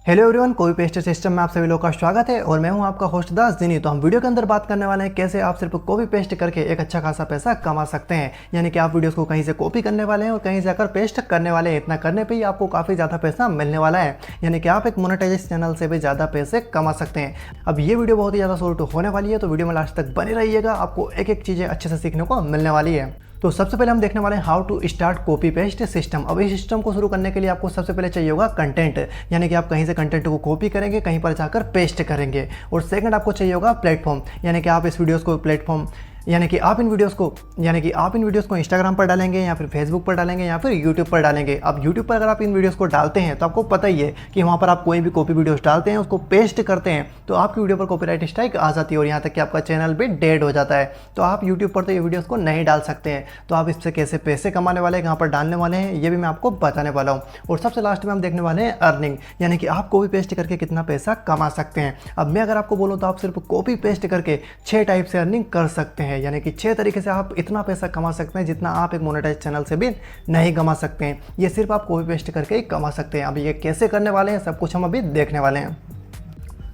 Hello everyone, copy paste system में आप सभी लोगों का स्वागत है और मैं हूं आपका होस्ट दास दिनी। तो हम वीडियो के अंदर बात करने वाले हैं कैसे आप सिर्फ कॉपी पेस्ट करके एक अच्छा खासा पैसा कमा सकते हैं। यानी कि आप वीडियोस को कहीं से कॉपी करने वाले हैं और कहीं जाकर पेस्ट करने वाले हैं। इतना करने पे ही आपको काफ़ी ज़्यादा पैसा मिलने वाला है। यानी कि आप एक मोनेटाइजेशन चैनल से भी ज़्यादा पैसे कमा सकते हैं। अब ये वीडियो बहुत ही ज़्यादा शॉर्ट होने वाली है, तो वीडियो में लास्ट तक बने रहिएगा। आपको एक एक चीज़ें अच्छे से सीखने को मिलने वाली है। तो सबसे पहले हम देखने वाले हैं how to start copy paste system. अब इस सिस्टम को शुरू करने के लिए आपको सबसे पहले चाहिए होगा कंटेंट, यानी कि आप कहीं से कंटेंट को कॉपी करेंगे, कहीं पर जाकर पेस्ट करेंगे। और सेकंड आपको चाहिए होगा प्लेटफॉर्म, यानी कि आप इस वीडियोस को प्लेटफॉर्म यानी कि आप इन वीडियोस को इंस्टाग्राम पर डालेंगे या फिर फेसबुक पर डालेंगे या फिर यूट्यूब पर डालेंगे। अब यूट्यूब पर अगर आप इन वीडियोस को डालते हैं तो आपको पता ही है कि वहाँ पर आप कोई भी कॉपी वीडियोस डालते हैं, उसको पेस्ट करते हैं तो आपकी वीडियो पर कॉपीराइट स्ट्राइक आ जाती है और यहाँ तक कि आपका चैनल भी डेड हो जाता है। तो आप यूट्यूब पर तो ये वीडियोज़ को नहीं डाल सकते हैं। तो आप इससे कैसे पैसे कमाने वाले हैं, कहाँ पर डालने वाले हैं, ये भी मैं आपको बताने वाला हूँ। और सबसे लास्ट में हम देखने वाले हैं अर्निंग, यानी कि आप कॉपी पेस्ट करके कितना पैसा कमा सकते हैं। अब मैं अगर आपको बोलूँ तो आप सिर्फ कॉपी पेस्ट करके 6 टाइप से अर्निंग कर सकते हैं, यानी कि 6 तरीके से आप इतना पैसा कमा सकते हैं जितना आप एक मोनेटाइज चैनल से भी नहीं कमा सकते हैं। ये सिर्फ आप कॉपी पेस्ट करके ही कमा सकते हैं। अब ये कैसे करने वाले हैं सब कुछ हम अभी देखने वाले हैं।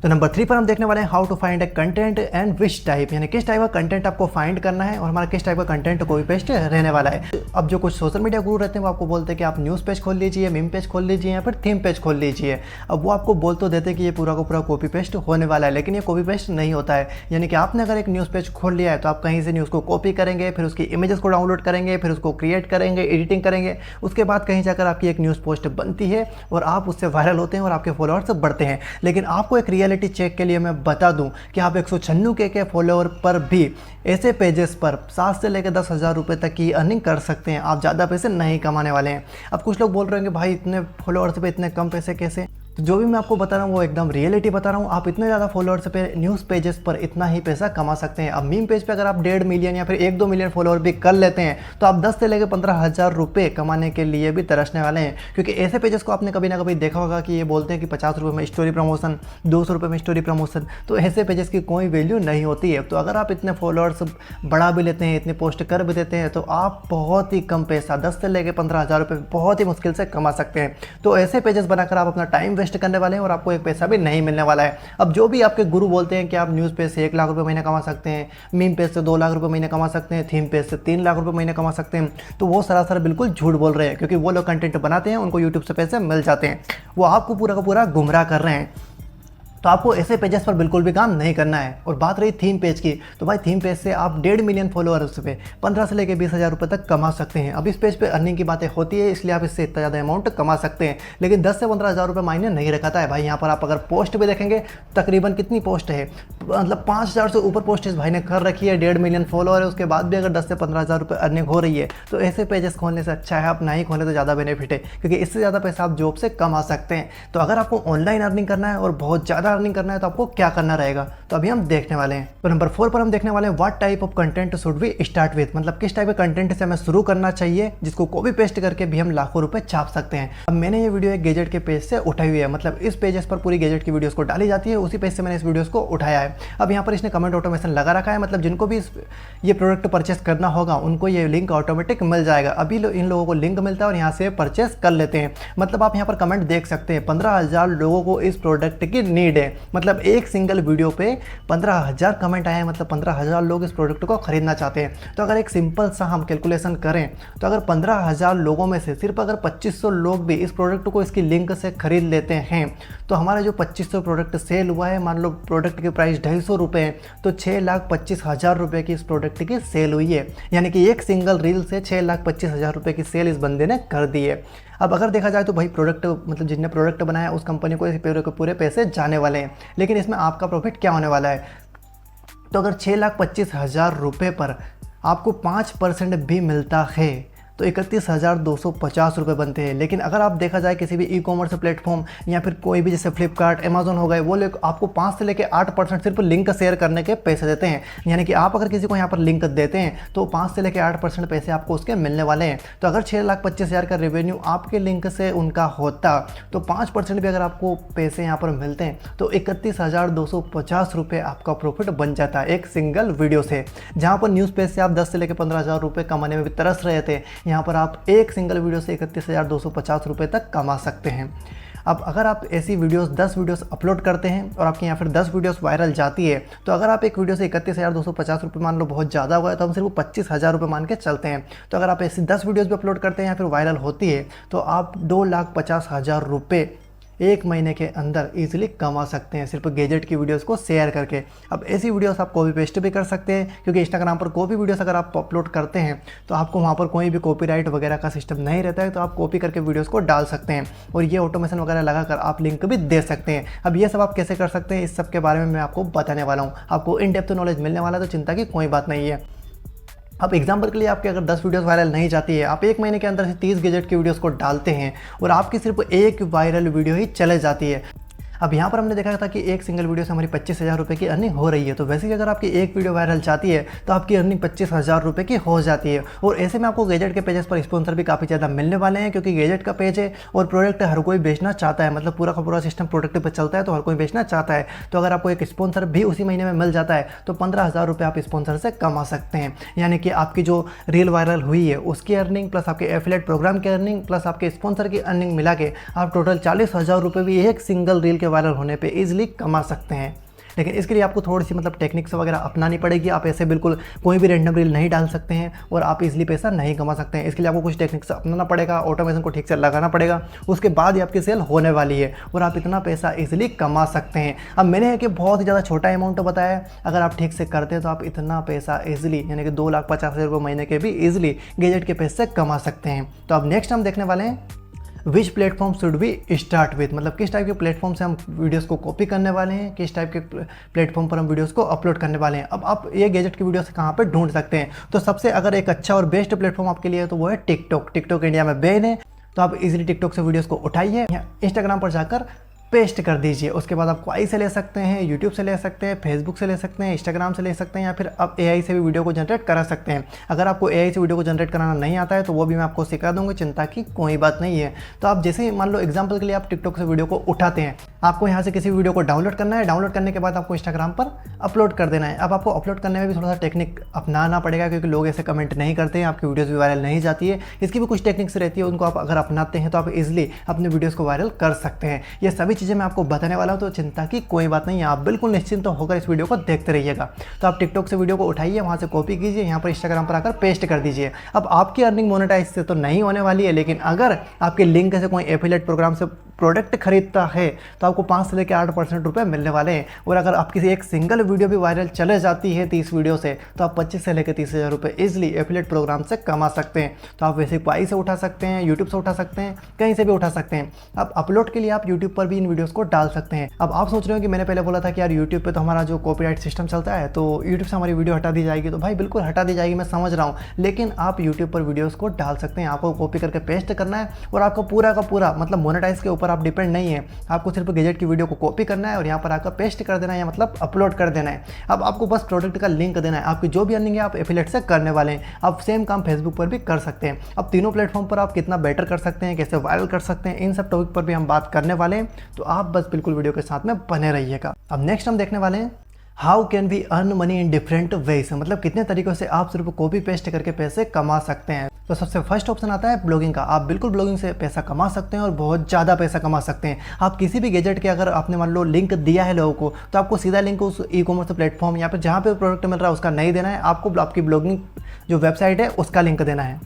तो नंबर 3 पर हम देखने वाले हैं how to find a content and which type, यानी किस टाइप का कंटेंट आपको फाइंड करना है और हमारा किस टाइप का कंटेंट कॉपी पेस्ट रहने वाला है। अब जो कुछ सोशल मीडिया गुरु रहते हैं वो आपको बोलते हैं कि आप न्यूज़ पेज खोल लीजिए, मीम पेज खोल लीजिए या फिर थीम पेज खोल लीजिए। अब वो आपको बोल तो देते हैं कि ये पूरा का पूरा कॉपी पेस्ट होने वाला है, लेकिन ये कॉपी पेस्ट नहीं होता है। यानी कि आपने अगर एक न्यूज़ पेज खोल लिया है तो आप कहीं से न्यूज़ को कॉपी करेंगे, फिर उसकी इमेजेस को डाउनलोड करेंगे, फिर उसको क्रिएट करेंगे, एडिटिंग करेंगे, उसके बाद कहीं जाकर आपकी एक न्यूज़ पोस्ट बनती है और आप उससे वायरल होते हैं और आपके फॉलोअर्स बढ़ते हैं। लेकिन आपको एक रियलिटी चेक के लिए मैं बता दूं कि आप 196 के फॉलोअर पर भी ऐसे पेजेस पर 7 से लेकर 10,000 रुपये तक की अर्निंग कर सकते हैं। आप ज़्यादा पैसे नहीं कमाने वाले हैं। अब कुछ लोग बोल रहे हैं कि भाई इतने फॉलोअर्स पे इतने कम पैसे कैसे। तो जो भी मैं आपको बता रहा हूँ वो एकदम रियलिटी बता रहा हूँ। आप इतने ज़्यादा फॉलोअर्स पे न्यूज़ पेजेस पर इतना ही पैसा कमा सकते हैं। अब मीम पेज पे अगर आप 1.5 मिलियन या फिर 1-2 मिलियन फॉलोअर भी कर लेते हैं तो आप 10 से लेकर 15,000 रुपये कमाने के लिए भी तरसने वाले हैं। क्योंकि ऐसे पेजेस को आपने कभी ना कभी देखा होगा कि ये बोलते हैं कि 50 रुपये में स्टोरी प्रमोशन, 200 रुपये में स्टोरी प्रमोशन। तो ऐसे पेजेस की कोई वैल्यू नहीं होती है। तो अगर आप इतने फॉलोअर्स बढ़ा भी लेते हैं, इतने पोस्ट कर भी देते हैं तो आप बहुत ही कम पैसा 10 से लेकर 15,000 रुपये बहुत ही मुश्किल से कमा सकते हैं। तो ऐसे पेजेस बनाकर आप अपना टाइम वेस्ट करने वाले हैं और आपको एक पैसा भी नहीं मिलने वाला है। अब जो भी आपके गुरु बोलते हैं कि आप न्यूज़ पेज से 1 लाख रुपए महीने कमा सकते हैं, मीम पेज से 2 लाख रुपए महीने कमा सकते हैं, थीम पेज से 3 लाख रुपए महीने कमा सकते हैं, तो वो सरासर बिल्कुल झूठ बोल रहे हैं। क्योंकि वो लोग कंटेंट बनाते हैं, उनको यूट्यूब से पैसे मिल जाते हैं। वो आपको पूरा का पूरा गुमराह कर रहे हैं। तो आपको ऐसे पेजेस पर बिल्कुल भी काम नहीं करना है। और बात रही थीम पेज की, तो भाई थीम पेज से आप 1.5 मिलियन फॉलोअर्स पे 15 से लेकर 20,000 रुपये तक कमा सकते हैं। अब इस पेज पे अर्निंग की बातें होती है, इसलिए आप इससे इतना ज़्यादा अमाउंट कमा सकते हैं। लेकिन 10 से 15,000 रुपये मायने नहीं रखता है भाई। यहाँ पर आप अगर पोस्ट भी देखेंगे तकरीबन कितनी पोस्ट है, मतलब 5,000 से ऊपर पोस्ट इस भाई ने कर रखी है। 1.5 मिलियन फॉलोअर है, उसके बाद भी अगर 10 से 15,000 रुपये अर्निंग हो रही है तो ऐसे पेजेस खोलने से अच्छा है आप नहीं खोलें तो ज़्यादा बेनिफिट है। क्योंकि इससे ज़्यादा पैसा आप जॉब से कमा सकते हैं। तो अगर आपको ऑनलाइन अर्निंग करना है और बहुत ज़्यादा अर्निंग करना है तो आपको क्या करना रहेगा, तो अभी हम देखने वाले हैं। तो नंबर 4 पर हम देखने वाले हैं what type of content should we start with, मतलब किस टाइप के कंटेंट से हमें शुरू करना चाहिए जिसको कॉपी पेस्ट करके भी हम लाखों रुपए छाप सकते हैं। अब मैंने ये वीडियो एक गैजेट के पेज से उठाई हुई है, मतलब इस पेजेस पर पूरी गैजेट की वीडियोस को डाली जाती है, उसी पेज से मैंने इस वीडियोस को उठाया है। अब यहाँ पर इसने कमेंट ऑटोमेशन लगा रखा है, मतलब जिनको भी ये प्रोडक्ट परचेस करना होगा उनको ये लिंक ऑटोमेटिक मिल जाएगा। अभी इन लोगों को लिंक मिलता है और यहाँ से परचेस कर लेते हैं। मतलब आप यहाँ पर कमेंट देख सकते हैं 15,000 लोगों को इस प्रोडक्ट की नीड है। मतलब एक सिंगल वीडियो पे 15,000 कमेंट आए हैं, मतलब 15,000 लोग इस प्रोडक्ट को खरीदना चाहते हैं। तो अगर एक सिंपल सा हम कैलकुलेशन करें तो अगर 15,000 लोगों में से सिर्फ अगर 2500 लोग भी इस प्रोडक्ट को इसकी लिंक से खरीद लेते हैं तो हमारा जो 2500 प्रोडक्ट सेल हुआ है, मान लो प्रोडक्ट की प्राइस 250 रुपये है, तो 6,25,000 रुपये की इस प्रोडक्ट की सेल हुई है। यानी कि एक सिंगल रील से 6,25,000 रुपये की सेल इस बंदे ने कर दी है। अब अगर देखा जाए तो भाई प्रोडक्ट, मतलब जिसने प्रोडक्ट बनाया उस कंपनी को इस पूरे पैसे जाने वाले हैं। लेकिन इसमें आपका प्रॉफिट क्या होने वाला है, तो अगर 6,25,000 रुपये पर आपको 5% भी मिलता है तो 31,250 रुपये बनते हैं। लेकिन अगर आप देखा जाए किसी भी ई कॉमर्स प्लेटफॉर्म या फिर कोई भी जैसे फ्लिपकार्ट, अमेजोन हो गए, वो लोग आपको 5 से लेकर 8% सिर्फ लिंक शेयर करने के पैसे देते हैं। यानी कि आप अगर किसी को यहाँ पर लिंक देते हैं तो 5 से लेकर 8% पैसे आपको उसके मिलने वाले हैं। तो अगर 6,25,000 का रेवेन्यू आपके लिंक से उनका होता तो 5% भी अगर आपको पैसे यहाँ पर मिलते हैं तो 31,250 रुपये आपका प्रॉफिट बन जाता है एक सिंगल वीडियो से। जहाँ पर न्यूज़ पेज से आप 10 से लेकर 15,000 रुपये कमाने में भी तरस रहे थे, यहाँ पर आप एक सिंगल वीडियो से 31,250 रुपये तक कमा सकते हैं। अब अगर आप ऐसी वीडियोस 10 वीडियोस अपलोड करते हैं और आपके यहाँ फिर 10 वीडियोस वायरल जाती है, तो अगर आप एक वीडियो से 31,250 रुपये मान लो बहुत ज़्यादा हुआ है, तो हम सिर्फ 25,000 रुपये मान के चलते हैं। तो अगर आप ऐसी 10 वीडियोस भी अपलोड करते हैं या फिर वायरल होती है, तो आप 2,50,000 रुपये एक महीने के अंदर ईजिली कमा सकते हैं सिर्फ गैजेट की वीडियोस को शेयर करके। अब ऐसी वीडियोस आप कॉपी पेस्ट भी कर सकते हैं, क्योंकि इंस्टाग्राम पर कोई भी वीडियोस अगर आप अपलोड करते हैं तो आपको वहाँ पर कोई भी कॉपीराइट वगैरह का सिस्टम नहीं रहता है, तो आप कॉपी करके वीडियोस को डाल सकते हैं और ये ऑटोमेशन वगैरह लगाकर आप लिंक भी दे सकते हैं। अब ये सब आप कैसे कर सकते हैं, इस सब के बारे में मैं आपको बताने वाला हूँ। आपको इन डेप्थ नॉलेज मिलने वाला है, तो चिंता की कोई बात नहीं है। अब एग्जाम्पल के लिए आपके अगर 10 वीडियोस वायरल नहीं जाती है, आप एक महीने के अंदर से 30 गैजेट की वीडियोस को डालते हैं और आपकी सिर्फ एक वायरल वीडियो ही चले जाती है। अब यहाँ पर हमने देखा था कि एक सिंगल वीडियो से हमारी 25,000 रुपये की अर्निंग हो रही है। तो वैसे ही अगर आपकी एक वीडियो वायरल जाती है तो आपकी अर्निंग 25,000 रुपये की हो जाती है। और ऐसे में आपको गैजेट के पेजेस पर स्पॉन्सर भी काफ़ी ज़्यादा मिलने वाले हैं, क्योंकि गैजेट का पेज है और प्रोडक्ट हर कोई बेचना चाहता है, मतलब पूरा का पूरा सिस्टम प्रोडक्ट पर चलता है, तो हर कोई बेचना चाहता है। तो अगर आपको एक स्पॉन्सर भी उसी महीने में मिल जाता है तो 15,000 रुपये आप स्पॉन्सर से कमा सकते हैं। यानी कि आपकी जो रील वायरल हुई है उसकी अर्निंग प्लस आपके एफिलिएट प्रोग्राम की अर्निंग प्लस आपके स्पॉन्सर की अर्निंग मिला के आप टोटल 40,000 रुपये भी एक सिंगल रील के वायरल होने पर ईजिली कमा सकते हैं। लेकिन इसके लिए आपको थोड़ी सी मतलब टेक्निक्स वगैरह अपनानी पड़ेगी। आप ऐसे बिल्कुल कोई भी रैंडम रील नहीं डाल सकते हैं और आप इजीली पैसा नहीं कमा सकते हैं। इसके लिए आपको कुछ टेक्निक्स अपनाना पड़ेगा, ऑटोमेशन को ठीक से लगाना पड़ेगा, उसके बाद ही आपकी सेल होने वाली है और आप इतना पैसा इजीली कमा सकते हैं। अब मैंने कि बहुत ही ज़्यादा छोटा अमाउंट बताया है, अगर आप ठीक से करते हैं तो आप इतना पैसा ईजिली यानी कि 2,50,000 रुपये महीने के भी ईजिली गैजेट के पैसे कमा सकते हैं। तो अब नेक्स्ट हम देखने वाले हैं which platform should be start with, मतलब किस टाइप के प्लेटफॉर्म से हम वीडियोस को कॉपी करने वाले हैं, किस टाइप के प्लेटफॉर्म पर हम वीडियोस को अपलोड करने वाले हैं। अब आप ये गैजेट की वीडियोस कहाँ पे ढूंढ सकते हैं, तो सबसे अगर एक अच्छा और बेस्ट प्लेटफॉर्म आपके लिए है तो वो है टिकटॉक। टिकटॉक इंडिया में बैन है, तो आप इजीली टिकटॉक से वीडियोस को उठाइए, इंस्टाग्राम पर जाकर पेस्ट कर दीजिए। उसके बाद आप क्वाई से ले सकते हैं, यूट्यूब से ले सकते हैं, फेसबुक से ले सकते हैं, इंस्टाग्राम से ले सकते हैं, या फिर आप एआई से भी वीडियो को जनरेट करा सकते हैं। अगर आपको एआई से वीडियो को जनरेट कराना नहीं आता है तो वो भी मैं आपको सिखा दूंगा, चिंता की कोई बात नहीं है। तो आप जैसे मान लो एग्जाम्पल के लिए आप टिकटॉक से वीडियो को उठाते हैं, आपको यहाँ से किसी वीडियो को डाउनलोड करना है, डाउनलोड करने के बाद आपको इंस्टाग्राम पर अपलोड कर देना है। अब आपको अपलोड करने में भी थोड़ा सा टेक्निक अपनाना पड़ेगा, क्योंकि लोग ऐसे कमेंट नहीं करते हैं, आपकी वीडियोज़ भी वायरल नहीं जाती है। इसकी भी कुछ टेक्निक्स रहती है, उनको आप अगर अपनाते हैं तो आप इजीली अपने वीडियोज़ को वायरल कर सकते हैं। ये सभी चीज़ें मैं आपको बताने वाला हूं, तो चिंता की कोई बात नहीं है। आप बिल्कुल निश्चिंत होकर इस वीडियो को देखते रहिएगा। तो आप टिकटॉक से वीडियो को उठाइए, वहां से कॉपी कीजिए, यहाँ पर इंस्टाग्राम पर आकर पेस्ट कर दीजिए। अब आपकी अर्निंग मोनेटाइज से तो नहीं होने वाली है, लेकिन अगर आपके लिंक से कोई एफिलिएट प्रोग्राम से प्रोडक्ट खरीदता है तो आपको 5 से लेकर 8% रुपये मिलने वाले हैं। और अगर आपकी एक सिंगल वीडियो भी वायरल चले जाती है 30 वीडियो से, तो आप 25 से लेकर 30,000 रुपये ईजिली एफिलिएट प्रोग्राम से कमा सकते हैं। तो आप वैसे क्वाई से उठा सकते हैं, यूट्यूब से उठा सकते हैं, कहीं से भी उठा सकते हैं। अब अपलोड के लिए आप यूट्यूब पर भी इन वीडियोज़ को डाल सकते हैं। अब आप सोच रहे हो कि मैंने पहले बोला था कि यार यूट्यूब पे तो हमारा जो कॉपीराइट सिस्टम चलता है, तो यूट्यूब से हमारी वीडियो हटा दी जाएगी। तो भाई बिल्कुल हटा दी जाएगी, मैं समझ रहा हूँ, लेकिन आप यूट्यूब पर वीडियोज़ को डाल सकते हैं। आपको कॉपी करके पेस्ट करना है और आपको पूरा का पूरा मतलब मोनेटाइज के ऊपर आप डिपेंड नहीं है। आपको सिर्फ गैजेट की वीडियो को कॉपी करना है और यहाँ पर आकर पेस्ट कर देना है, या मतलब अपलोड कर देना है। अब आपको बस प्रोडक्ट का लिंक देना है, आपकी जो भी अर्निंग है आप एफिलिएट से करने वाले हैं। आप सेम काम फेसबुक पर भी कर सकते हैं। अब तीनों प्लेटफॉर्म पर आप कितना बेटर कर सकते हैं, कैसे वायरल कर सकते हैं, इन सब टॉपिक पर भी हम बात करने वाले हैं। तो आप बस बिल्कुल वीडियो के साथ में बने रहिएगा। अब नेक्स्ट हम देखने वाले हैं how can we earn money in different ways, मतलब कितने तरीकों से आप सिर्फ कॉपी पेस्ट करके पैसे कमा सकते हैं। तो सबसे फर्स्ट ऑप्शन आता है ब्लॉगिंग का। आप बिल्कुल ब्लॉगिंग से पैसा कमा सकते हैं और बहुत ज़्यादा पैसा कमा सकते हैं। आप किसी भी गैजेट के अगर आपने मान लो लिंक दिया है लोगों को, तो आपको सीधा लिंक उस ई कॉमर्स प्लेटफॉर्म या फिर जहाँ पे प्रोडक्ट मिल रहा है उसका नहीं देना है, आपको आपकी ब्लॉगिंग जो वेबसाइट है उसका लिंक देना है।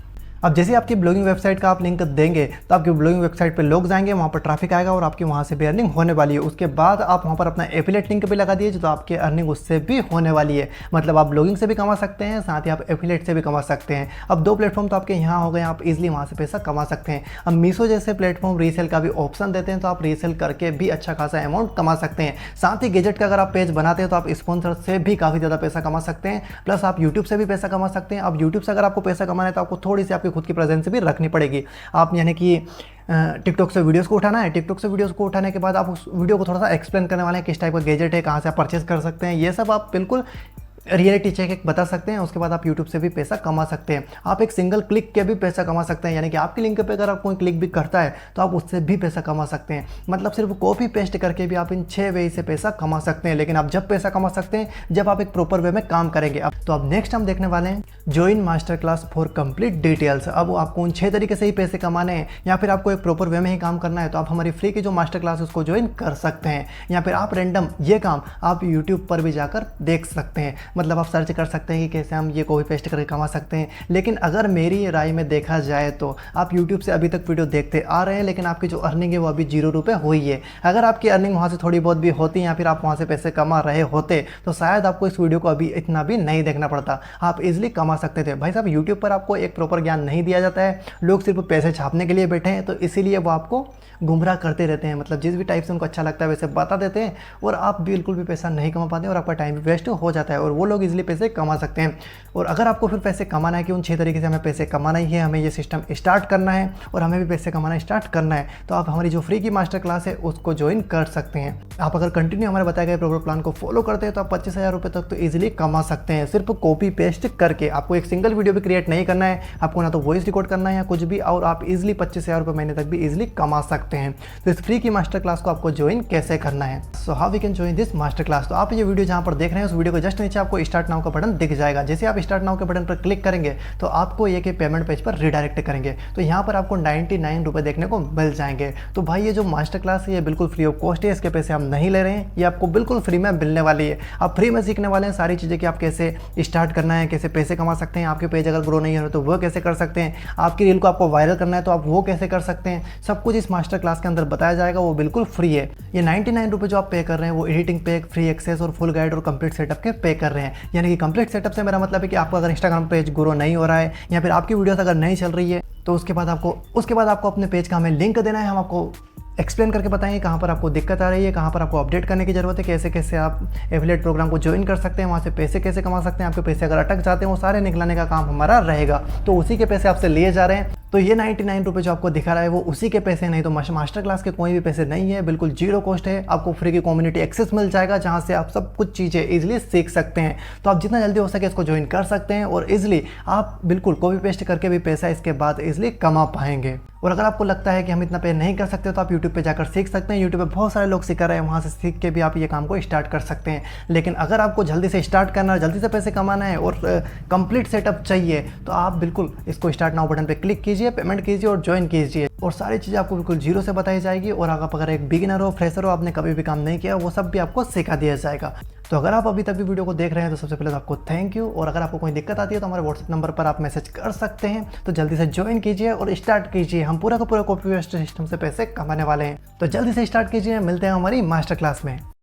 अब जैसे आपकी ब्लॉगिंग वेबसाइट का आप लिंक देंगे तो आपकी ब्लॉगिंग वेबसाइट पे लोग जाएंगे, वहाँ पर ट्रैफिक आएगा और आपकी वहाँ से भी अर्निंग होने वाली है। उसके बाद आप वहाँ पर अपना एफिलिएट लिंक भी लगा दीजिए, तो आपकी अर्निंग उससे भी होने वाली है। मतलब आप ब्लॉगिंग से भी कमा सकते हैं, साथ ही आप एफिलिएट से भी कमा सकते हैं। अब 2 प्लेटफॉर्म तो आपके यहाँ हो गए, आप इजीली वहाँ से पैसा कमा सकते हैं। अब मीशो जैसे प्लेटफॉर्म रीसेल का भी ऑप्शन देते हैं, तो आप रीसेल करके भी अच्छा खासा अमाउंट कमा सकते हैं। साथ ही गैजेट का अगर आप पेज बनाते हैं तो आप स्पॉन्सर से भी काफ़ी ज़्यादा पैसा कमा सकते हैं। प्लस आप यूट्यूब से भी पैसा कमा सकते हैं। अब यूट्यूब से अगर आपको पैसा कमाना है तो आपको थोड़ी सी आपकी खुद की प्रेजेंस भी रखनी पड़ेगी। आप यानी कि टिकटॉक से वीडियोस को उठाना है, टिकटॉक से वीडियोस को उठाने के बाद आप उस वीडियो को थोड़ा सा एक्सप्लेन करने वाले हैं किस टाइप का गैजेट है, कहाँ से आप परचेस कर सकते हैं। ये सब आप बिल्कुल रियलिटी चेक एक बता सकते हैं, उसके बाद आप यूट्यूब से भी पैसा कमा सकते हैं। आप एक सिंगल क्लिक के भी पैसा कमा सकते हैं, यानी कि आपकी लिंक पे अगर आप कोई क्लिक भी करता है तो आप उससे भी पैसा कमा सकते हैं। मतलब सिर्फ कॉपी पेस्ट करके भी आप इन 6 वे से पैसा कमा सकते हैं। लेकिन आप जब पैसा कमा सकते हैं जब आप एक प्रॉपर वे में काम करेंगे। अब तो अब नेक्स्ट हम देखने वाले हैं join master class for complete details. अब आपको उन 6 तरीके से ही पैसे कमाने हैं या फिर आपको एक प्रॉपर वे में ही काम करना है तो आप हमारी फ्री की जो मास्टर क्लास है उसको ज्वाइन कर सकते हैं, या फिर आप रैंडम ये काम आप यूट्यूब पर भी जाकर देख सकते हैं। मतलब आप सर्च कर सकते हैं कि कैसे हम ये कॉपी पेस्ट करके कमा सकते हैं। लेकिन अगर मेरी राय में देखा जाए तो आप यूट्यूब से अभी तक वीडियो देखते आ रहे हैं, लेकिन आपकी जो अर्निंग है वो अभी 0 रुपये हुई है। अगर आपकी अर्निंग वहाँ से थोड़ी बहुत भी होती या फिर आप वहाँ से पैसे कमा रहे होते तो शायद आपको इस वीडियो को अभी इतना भी नहीं देखना पड़ता, आप इजीली कमा सकते थे। भाई साहब, यूट्यूब पर आपको एक प्रॉपर ज्ञान नहीं दिया जाता है, लोग सिर्फ पैसे छापने के लिए बैठे हैं, तो इसीलिए वो आपको गुमराह करते रहते हैं। मतलब जिस भी टाइप से उनको अच्छा लगता है वैसे बता देते हैं और आप बिल्कुल भी पैसा नहीं कमा पाते और आपका टाइम भी वेस्ट हो जाता है और वो लोग इजीली पैसे कमा सकते हैं। और अगर आपको फिर पैसे कमाना है कि उन 6 तरीके से हमें पैसे कमाना ही है, हमें ये सिस्टम स्टार्ट करना है और हमें भी पैसे कमाना स्टार्ट करना है, तो आप हमारी जो फ्री की मास्टर क्लास है उसको ज्वाइन कर सकते हैं। आप अगर कंटिन्यू हमारे बताए गए प्रॉपर प्लान को फॉलो करते हैं तो आप 25,000 रुपये तक तो ईजिली कमा सकते हैं, सिर्फ कॉपी पेस्ट करके। आपको एक सिंगल वीडियो भी क्रिएट नहीं करना है, आपको ना तो वॉइस रिकॉर्ड करना है या कुछ भी, और आप इजीली 25,000 रुपये महीने तक भी इजीली कमा सकते हैं। तो इस फ्री की मास्टर क्लास को आपको ज्वाइन कैसे करना है, so how we can join this master class. तो आप ये वीडियो जहाँ पर देख रहे हैं उस वीडियो को जस्ट नीचे आपको स्टार्ट नाउ का बटन दिख जाएगा। जैसे आप स्टार्ट नाउ के बटन पर क्लिक करेंगे तो आपको ये कि पेमेंट पेज पर रिडायरेक्ट करेंगे, तो यहाँ पर आपको 99 रुपये देखने को मिल जाएंगे। तो भाई ये जो मास्टर क्लास है ये बिल्कुल फ्री ऑफ कॉस्ट है, इसके पैसे हम नहीं ले रहे हैं, ये आपको बिल्कुल फ्री में मिलने वाली है। आप फ्री में सीखने वाले हैं सारी चीज़ें कि आप कैसे स्टार्ट करना है, कैसे पैसे कमा सकते हैं, आपके पेज अगर ग्रो नहीं हो रहे तो वो कैसे कर सकते हैं, आपकी रील को आपको वायरल करना है तो आप वो कैसे कर सकते हैं, सब कुछ इस मास्टर क्लास के अंदर बताया जाएगा। वो बिल्कुल फ्री है। ये 99 रुपये जो आप पे कर रहे हैं वो एडिटिंग पैक, फ्री एक्सेस और फुल गाइड और कंप्लीट सेटअप के पे कर रहे हैं। यानी कि कंप्लीट सेटअप से मेरा मतलब है कि आपका अगर इंस्टाग्राम पेज ग्रो नहीं हो रहा है या फिर आपकी वीडियोस अगर नहीं चल रही है तो उसके बाद आपको अपने पेज का हमें लिंक देना है। हम आपको एक्सप्लेन करके बताएंगे कहाँ पर आपको दिक्कत आ रही है, कहाँ पर आपको अपडेट करने की ज़रूरत है, कैसे कैसे आप एफिलिएट प्रोग्राम को ज्वाइन कर सकते हैं, वहाँ से पैसे कैसे कमा सकते हैं, आपके पैसे अगर अटक जाते हैं वो सारे निकलाने का काम हमारा रहेगा। तो उसी के पैसे आपसे लिए जा रहे हैं। तो ये 99 रुपये जो आपको दिखा रहा है वो उसी के पैसे नहीं, तो मास्टर क्लास के कोई भी पैसे नहीं है, बिल्कुल 0 कॉस्ट है। आपको फ्री की कम्युनिटी एक्सेस मिल जाएगा जहाँ से आप सब कुछ चीज़ें ईजिली सीख सकते हैं। तो आप जितना जल्दी हो सके इसको ज्वाइन कर सकते हैं और ईजिली आप बिल्कुल कॉपी पेस्ट करके भी पैसा इसके बाद ईजिली कमा पाएंगे। और अगर आपको लगता है कि हम इतना पे नहीं कर सकते तो आप यूट्यूब पे जाकर सीख सकते हैं। यूट्यूब पे बहुत सारे लोग सिखा रहे हैं, वहाँ से सीख के भी आप ये काम को स्टार्ट कर सकते हैं। लेकिन अगर आपको जल्दी से स्टार्ट करना है, जल्दी से पैसे कमाना है और कंप्लीट सेटअप चाहिए तो आप बिल्कुल इसको स्टार्ट नाउ बटन पे क्लिक कीजिए, पेमेंट कीजिए और ज्वाइन कीजिए और सारी चीज़ें आपको बिल्कुल 0 से बताई जाएगी। और आप अगर एक बिगिनर हो, फ्रेशर हो, आपने कभी भी काम नहीं किया, वो सब भी आपको सिखा दिया जाएगा। तो अगर आप अभी तक भी वीडियो को देख रहे हैं तो सबसे पहले तो आपको थैंक यू। और अगर आपको कोई दिक्कत आती है तो हमारे व्हाट्सएप नंबर पर आप मैसेज कर सकते हैं। तो जल्दी से ज्वाइन कीजिए और स्टार्ट कीजिए। हम पूरा का पूरा कॉपी पेस्ट सिस्टम से पैसे कमाने वाले हैं, तो जल्दी से स्टार्ट कीजिए। मिलते हैं हमारी मास्टर क्लास में।